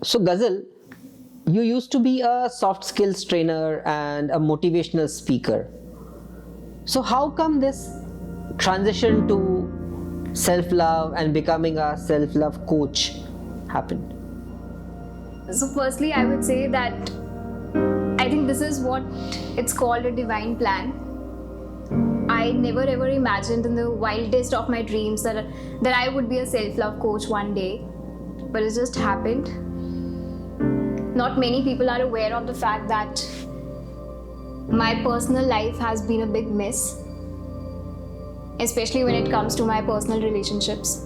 So, Gazal, you used to be a soft skills trainer and a motivational speaker. So, how come this transition to self love and becoming a self love coach happened? So, firstly, I would say that I think this is what it's called a divine plan. I never ever imagined in the wildest of my dreams that I would be a self-love coach one day, but it just happened. Not many people are aware of the fact that my personal life has been a big mess, especially when it comes to my personal relationships.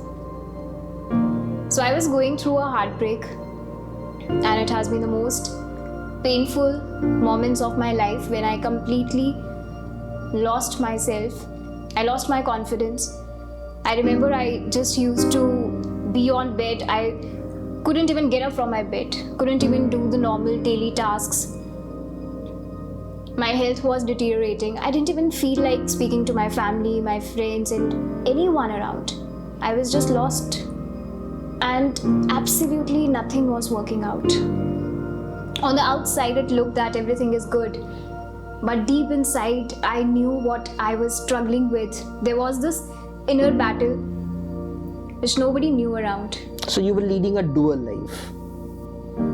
So I was going through a heartbreak, and it has been the most painful moments of my life when I completely lost myself. I lost my confidence. I remember I just used to be on bed. I couldn't even get up from my bed, couldn't even do the normal daily tasks. My health was deteriorating. I didn't even feel like speaking to my family, my friends, and anyone around. I was just lost, and absolutely nothing was working out. On the outside, it looked that everything is good, but deep inside, I knew what I was struggling with. There was this inner battle which nobody knew around. So, you were leading a dual life.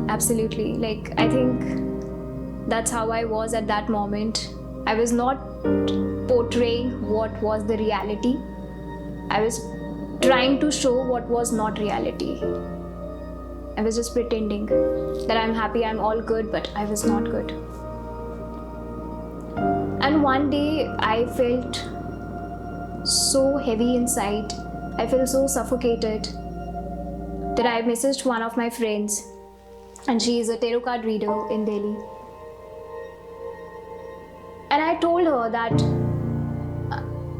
Absolutely. Like, I think that's how I was at that moment. I was not portraying what was the reality. I was trying to show what was not reality. I was just pretending that I'm happy, I'm all good, but I was not good. And one day I felt so heavy inside. I felt so suffocated that I messaged one of my friends, and she is a tarot card reader in Delhi. And I told her that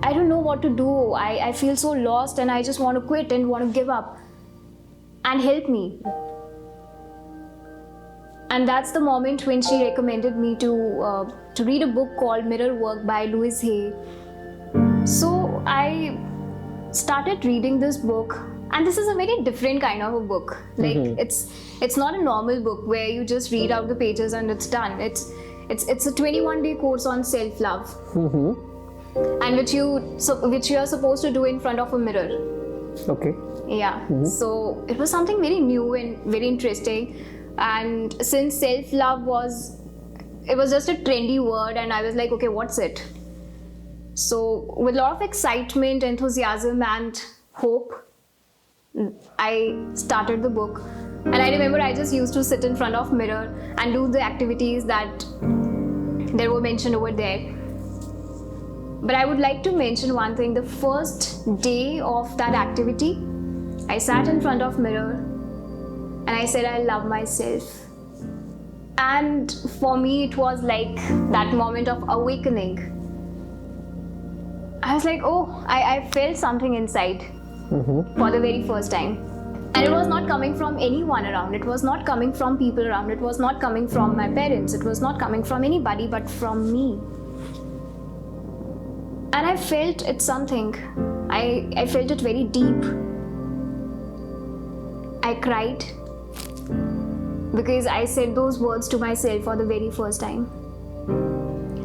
I don't know what to do. I feel so lost and I just want to quit and want to give up. And help me. And that's the moment when she recommended me to read a book called Mirror Work by Louise Hay. So I started reading this book, and this is a very different kind of a book. Like it's not a normal book where you just read out the pages and it's done. It's a 21-day course on self-love, and which you are supposed to do in front of a mirror. Okay. Yeah. So it was something very new and very interesting. And since self-love was just a trendy word, and I was like, okay, what's it? So with a lot of excitement, enthusiasm, and hope, I started the book. And I remember I just used to sit in front of mirror and do the activities that there were mentioned over there. But I would like to mention one thing. The first day of that activity, I sat in front of mirror and I said, I love myself. And for me, it was like that moment of awakening. I was like, oh, I felt something inside for the very first time. And it was not coming from anyone around. It was not coming from people around. It was not coming from my parents. It was not coming from anybody but from me. And I felt it's something. I felt it very deep. I cried because I said those words to myself for the very first time.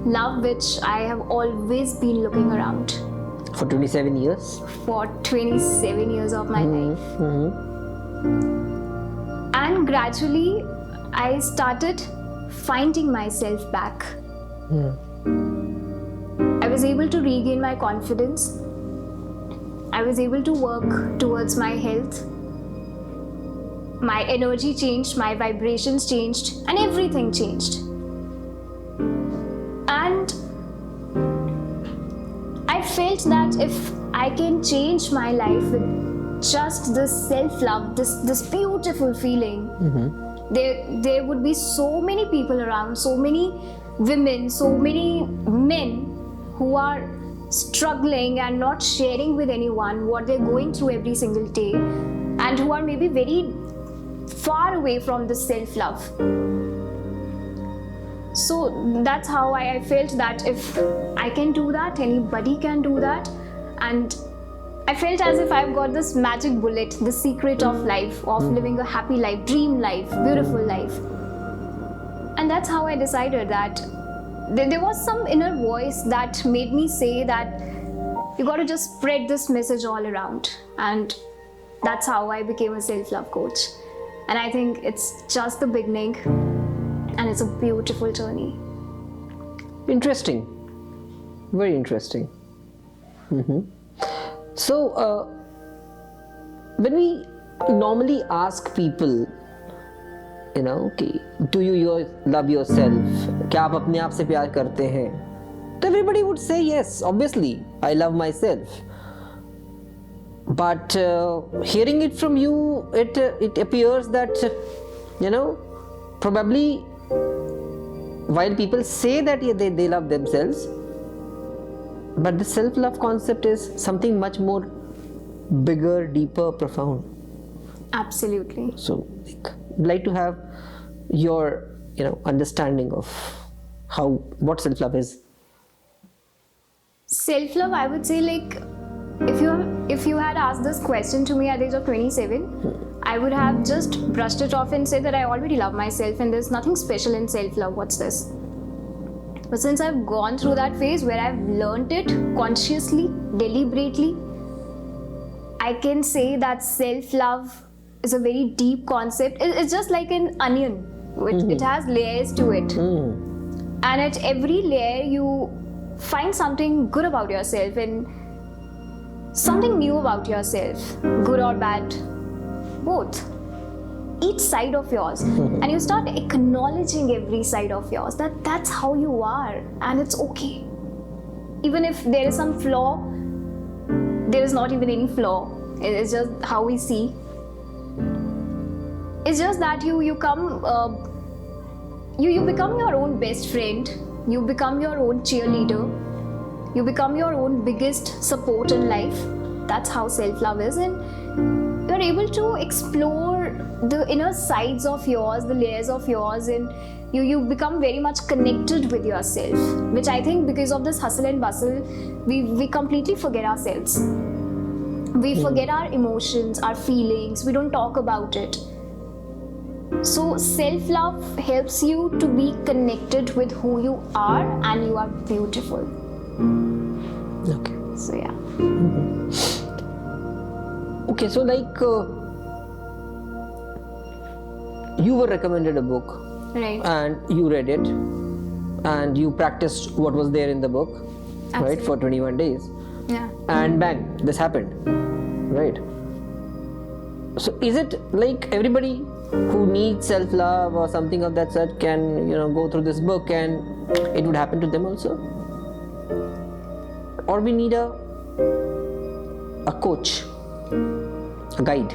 Love, which I have always been looking around. For 27 years? For 27 years of my life. And gradually, I started finding myself back. I was able to regain my confidence. I was able to work towards my health. My energy changed, my vibrations changed, and everything changed. And I felt that if I can change my life with just this self-love, this beautiful feeling, there would be so many people around, so many women, so many men who are struggling and not sharing with anyone what they're going through every single day, and who are maybe very far away from the self-love. So that's how I felt that if I can do that, anybody can do that. And I felt as if I've got this magic bullet, the secret of life, of living a happy life, dream life, beautiful life. And that's how I decided that there was some inner voice that made me say that you got to just spread this message all around. And that's how I became a self-love coach. And I think it's just the beginning, and it's a beautiful journey. Interesting. Very interesting. So, when we normally ask people, do you love yourself? क्या आप अपने आप से प्यार करते हैं? So everybody would say yes, obviously, I love myself. But hearing it from you, it appears that, probably while people say that they love themselves, but the self-love concept is something much more bigger, deeper, profound. Absolutely. So, I'd like to have your, understanding of what self-love is. Self-love, I would say, like, if you had asked this question to me at the age of 27, I would have just brushed it off and said that I already love myself and there's nothing special in self-love. What's this? But since I've gone through that phase where I've learned it consciously, deliberately, I can say that self-love is a very deep concept. It's just like an onion. It has layers to it. And at every layer, you find something good about yourself and something new about yourself, good or bad, both. Each side of yours, and you start acknowledging every side of yours, that's how you are, and it's okay. Even if there is some flaw, there is not even any flaw. It's just how we see. It's just that you become your own best friend. You become your own cheerleader. You become your own biggest support in life. That's how self-love is, and you're able to explore the inner sides of yours, the layers of yours, and you become very much connected with yourself, which I think because of this hustle and bustle, we completely forget ourselves. We forget our emotions, our feelings, we don't talk about it. So self-love helps you to be connected with who you are, and you are beautiful. Okay. So yeah. Okay, so you were recommended a book, Right. and you read it, and you practiced what was there in the book, right, for 21 days, Yeah. and bang, this happened, right? So is it like everybody who needs self-love or something of that sort can go through this book and it would happen to them also, or we need a coach, a guide?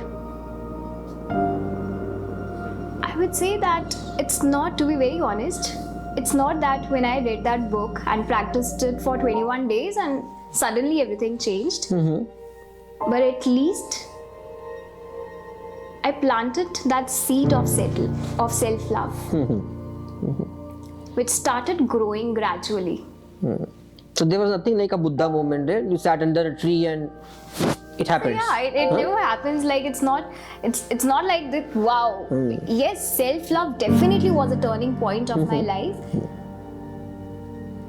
I would say that it's not, to be very honest, it's not that when I read that book and practiced it for 21 days and suddenly everything changed. But at least I planted that seed of self-love, which started growing gradually. So there was nothing like a Buddha moment there. You sat under a tree and it happens. Yeah, it never happens. Like it's not like that. Wow. Yes, self-love definitely was a turning point of my life,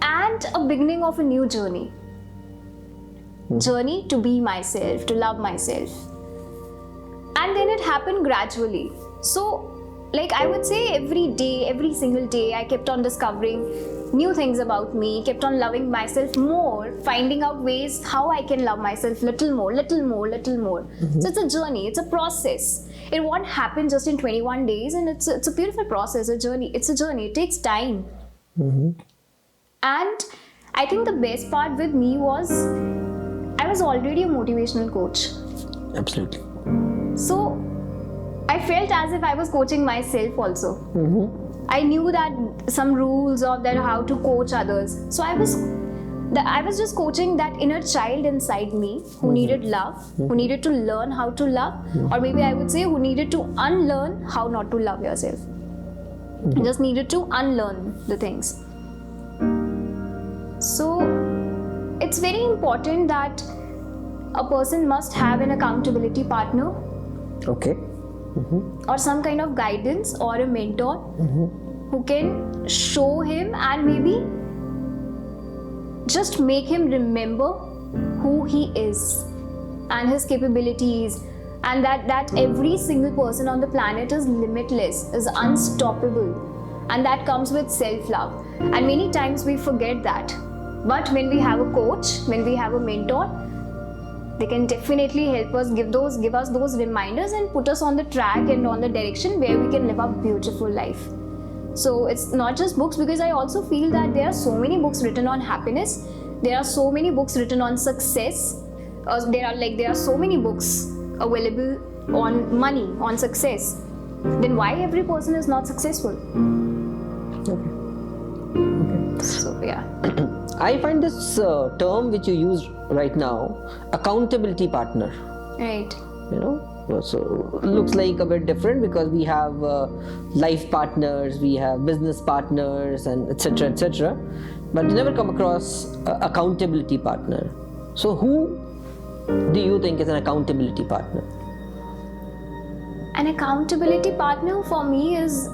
and a beginning of a new journey. Journey to be myself, to love myself. And then it happened gradually. So, like I would say, every day, every single day, I kept on discovering new things about me, kept on loving myself more, finding out ways how I can love myself little more. So it's a journey, it's a process. It won't happen just in 21 days, and it's a beautiful process, a journey. It's a journey, it takes time. And I think the best part with me was I was already a motivational coach. Absolutely. So I felt as if I was coaching myself also. I knew that some rules of that how to coach others. So I was just coaching that inner child inside me who needed love, who needed to learn how to love, or maybe I would say who needed to unlearn how not to love yourself. Just needed to unlearn the things. So it's very important that a person must have an accountability partner Okay. or some kind of guidance or a mentor who can show him and maybe just make him remember who he is and his capabilities, and that every single person on the planet is limitless, is unstoppable, and that comes with self-love. And many times we forget that, but when we have a coach, when we have a mentor, they can definitely help us, give us those reminders and put us on the track and on the direction where we can live a beautiful life. So it's not just books, because I also feel that there are so many books written on happiness, there are so many books written on success, there are so many books available on money, on success. Then why every person is not successful? Okay. So yeah. I find this term which you use right now, accountability partner. Right. So looks like a bit different, because we have life partners, we have business partners, and etc. etc. But you never come across accountability partner. So who do you think is an accountability partner? An accountability partner for me is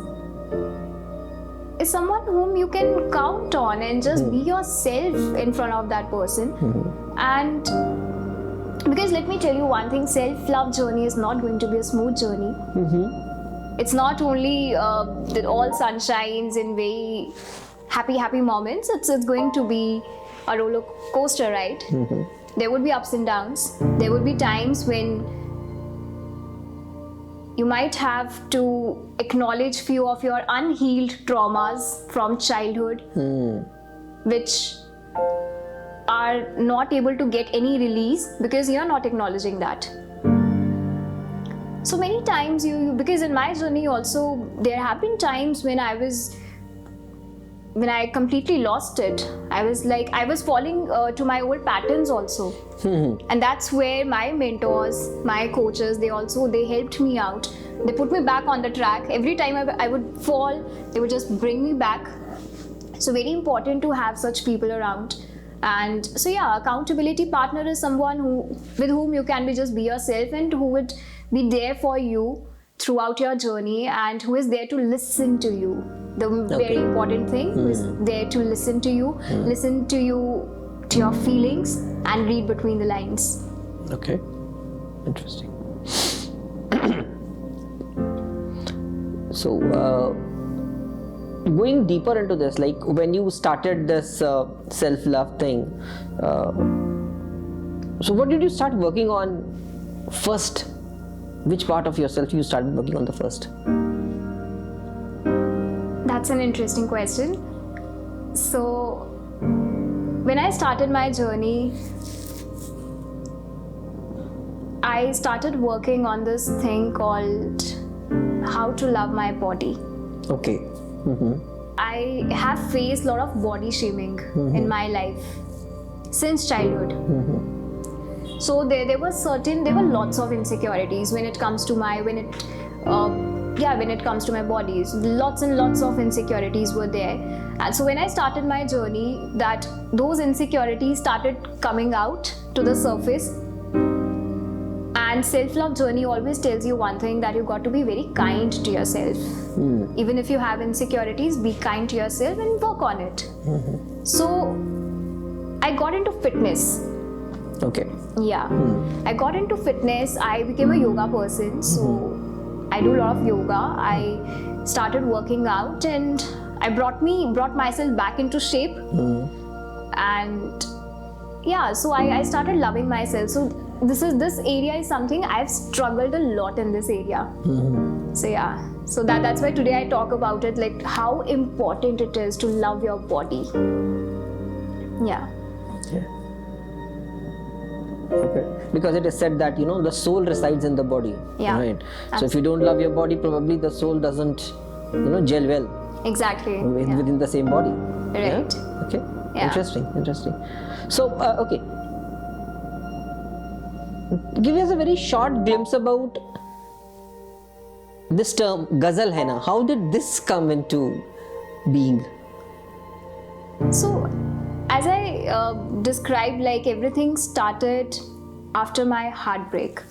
someone whom you can count on and just be yourself in front of that person. And because let me tell you one thing, self-love journey is not going to be a smooth journey. It's not only all sunshines and very happy moments. It's going to be a roller coaster ride. There would be ups and downs. There would be times when you might have to acknowledge few of your unhealed traumas from childhood, which are not able to get any release because you're not acknowledging that. So many times because in my journey also, there have been times when I completely lost it. I was falling to my old patterns also. And that's where my mentors, my coaches, they helped me out. They put me back on the track. Every time I would fall, they would just bring me back. So very important to have such people around. And so yeah, accountability partner is someone with whom you can just be yourself, and who would be there for you throughout your journey, and who is there to listen to you. The very important thing, who is there to listen to you, to your feelings, and read between the lines. Okay, interesting. So, going deeper into this, like when you started this self-love thing, so what did you start working on first? Which part of yourself you started working on the first? That's an interesting question. So, when I started my journey, I started working on this thing called how to love my body. Okay. I have faced a lot of body shaming in my life since childhood. So there were lots of insecurities when it comes to my bodies. Lots and lots of insecurities were there. And so when I started my journey, those insecurities started coming out to the surface. And self-love journey always tells you one thing, that you got to be very kind to yourself. Even if you have insecurities, be kind to yourself and work on it. So I got into fitness. Okay. Yeah. I got into fitness. I became a yoga person. So I do a lot of yoga. I started working out, and I brought myself back into shape. And yeah, so I started loving myself. So this area is something I've struggled a lot in this area. So yeah, so that's why today I talk about it, like how important it is to love your body. Yeah. Okay. Because it is said that the soul resides in the body. Yeah. Right. Absolutely. So if you don't love your body, probably the soul doesn't gel well. Exactly. Within the same body. Right. Yeah? Okay. Yeah. Interesting. So okay. Give us a very short glimpse about this term Gazal hai na. How did this come into being? So as I described, like everything started after my heartbreak.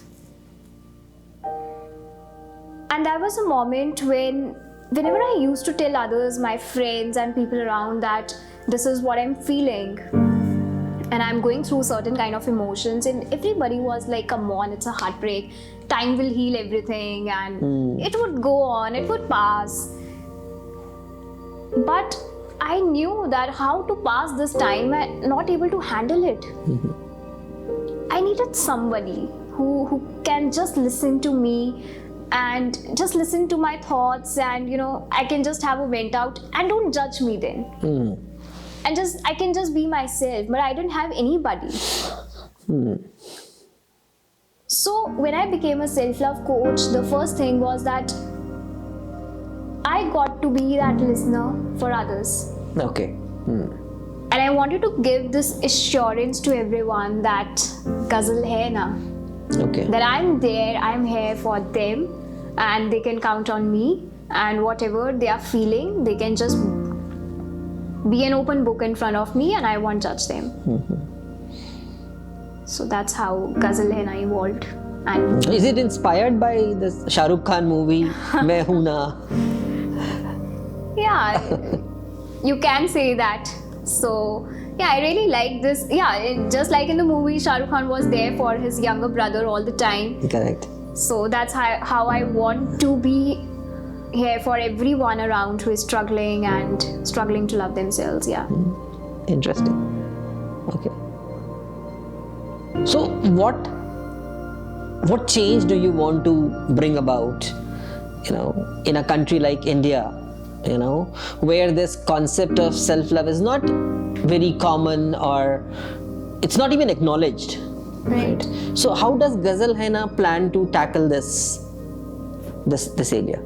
And that was a moment whenever I used to tell others, my friends and people around, that this is what I'm feeling and I'm going through certain kind of emotions, and everybody was like, come on, it's a heartbreak, time will heal everything, and it would go on, it would pass. But I knew that how to pass this time, I'm not able to handle it. I needed somebody who can just listen to me and just listen to my thoughts, and I can just have a vent out and don't judge me then. And I can just be myself, but I didn't have anybody. So when I became a self-love coach, the first thing was that I got to be that listener for others. Okay. And I wanted to give this assurance to everyone that Gazal hai na. Okay. That I'm there, I'm here for them, and they can count on me, and whatever they are feeling, they can just be an open book in front of me, and I won't judge them. So that's how Gazal hai na evolved. And is it inspired by this Shah Rukh Khan movie, Main Hoon Na? yeah, you can say that. So yeah, I really like this. Yeah, just like in the movie, Shah Rukh Khan was there for his younger brother all the time. Correct. So that's how I want to be here for everyone around who is struggling to love themselves. Yeah. Interesting. Okay. So what change do you want to bring about, in a country like India, where this concept of self-love is not very common, or it's not even acknowledged, right? So how does Gazal hai na plan to tackle this area?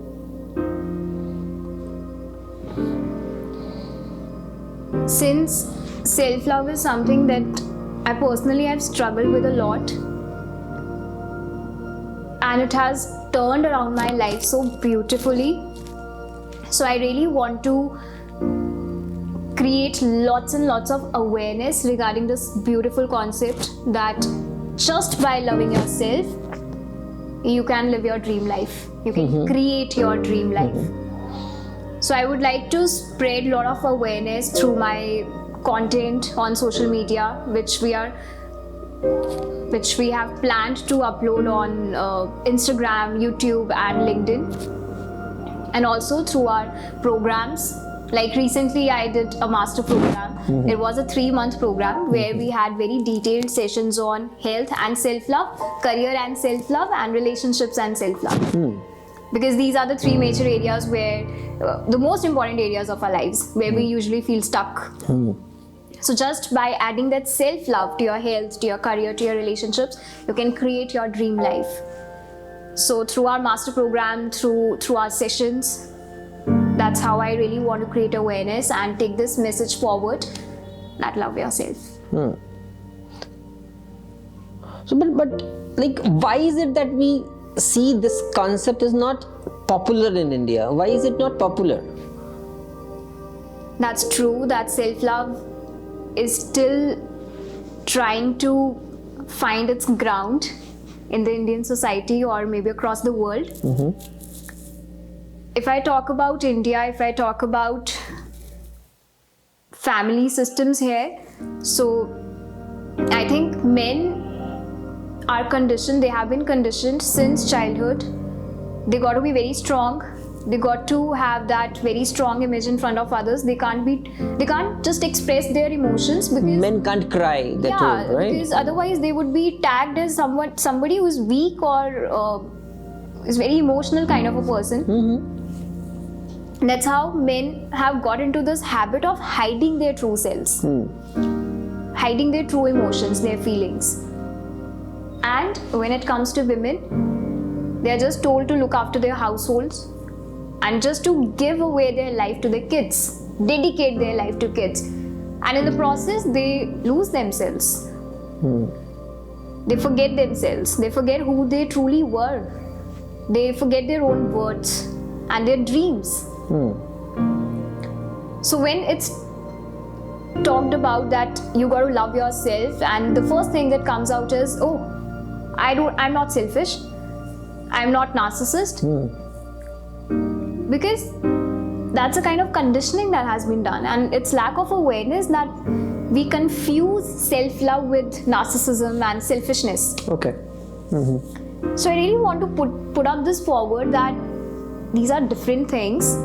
Since self-love is something that I personally have struggled with a lot, and it has turned around my life so beautifully, so I really want to create lots and lots of awareness regarding this beautiful concept that just by loving yourself, you can live your dream life. You can create your dream life. So I would like to spread a lot of awareness through my content on social media, which we have planned to upload on Instagram, YouTube and LinkedIn, and also through our programs. Like recently I did a master program. It was a 3-month program where we had very detailed sessions on health and self-love, career and self-love, and relationships and self-love. Because these are the 3 major areas where the most important areas of our lives, where we usually feel stuck. So just by adding that self-love to your health, to your career, to your relationships, you can create your dream life. So through our master program, through our sessions, that's how I really want to create awareness and take this message forward, that love yourself. So but like, why is it that we see this concept is not popular in India? Why is it not popular? That's true, that self-love is still trying to find its ground in the Indian society, or maybe across the world. If I talk about India, if I talk about family systems here, so I think men are conditioned, they have been conditioned since childhood. They got to be very strong. They got to have that very strong image in front of others. They can't just express their emotions, because men can't cry, they're told, right? Because otherwise they would be tagged as somebody who's weak or is very emotional kind of a person. That's how men have got into this habit of hiding their true selves, hiding their true emotions, their feelings. And when it comes to women, they are just told to look after their households and just to give away their life to their kids, dedicate their life to kids. And in the process, they lose themselves. They forget themselves. They forget who they truly were. They forget their own words and their dreams. So when it's talked about that you got to love yourself, and the first thing that comes out is, oh, I'm not selfish, I'm not narcissist, because that's a kind of conditioning that has been done, and it's lack of awareness that we confuse self-love with narcissism and selfishness. Okay. So I really want to put up this forward that these are different things,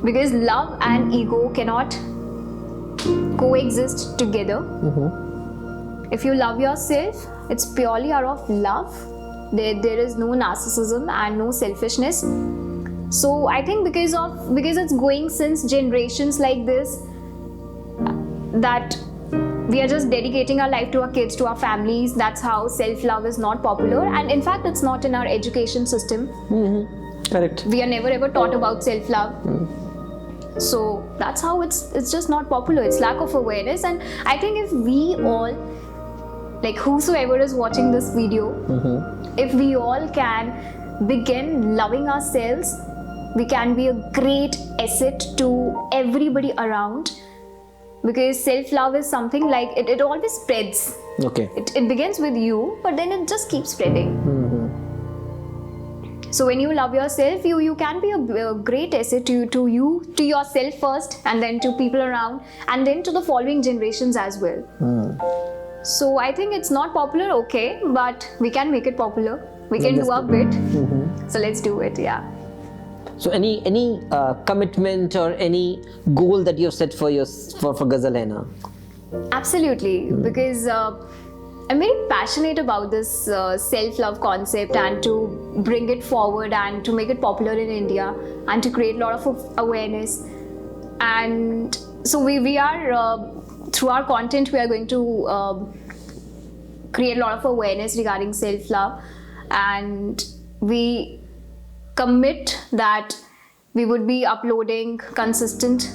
because love and ego cannot coexist together. If you love yourself, it's purely out of love. There is no narcissism and no selfishness. So I think because it's going since generations like this, that we are just dedicating our life to our kids, to our families. That's how self-love is not popular, and in fact it's not in our education system. Correct. We are never ever taught about self-love. So that's how it's just not popular. It's lack of awareness. And I think if we all, like whosoever is watching this video, if we all can begin loving ourselves, we can be a great asset to everybody around. Because self-love is something like it always spreads. Okay. It begins with you, but then it just keeps spreading. So when you love yourself, you can be a great asset to yourself first, and then to people around, and then to the following generations as well. So I think it's not popular, okay, but we can make it popular. We can do our bit. So let's do it, yeah. So any commitment or any goal that you've set for Gazal Henna? Absolutely, because I'm very passionate about this self-love concept, and to bring it forward and to make it popular in India and to create a lot of awareness. And so we are, through our content, we are going to create a lot of awareness regarding self-love, and we commit that we would be uploading consistent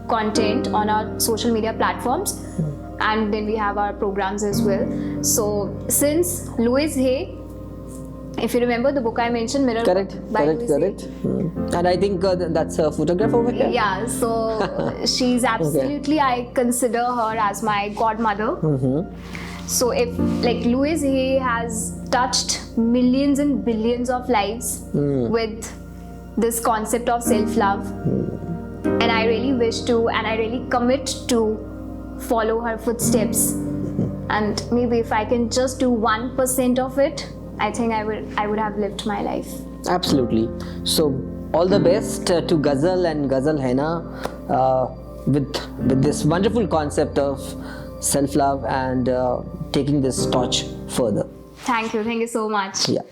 content on our social media platforms, and then we have our programs as well. So since Louise Hay, if you remember the book I mentioned, Mirror Correct. And I think that's a photograph over here. Yeah, so she's absolutely, I consider her as my godmother. So if like Louise Hay has touched millions and billions of lives with this concept of self-love, and I really wish to, and I really commit to follow her footsteps, and maybe if I can just do 1% of it, I think I would have lived my life. Absolutely. So all the best to Gazal and Gazal Henna with this wonderful concept of self-love and taking this torch further. Thank you so much. Yeah.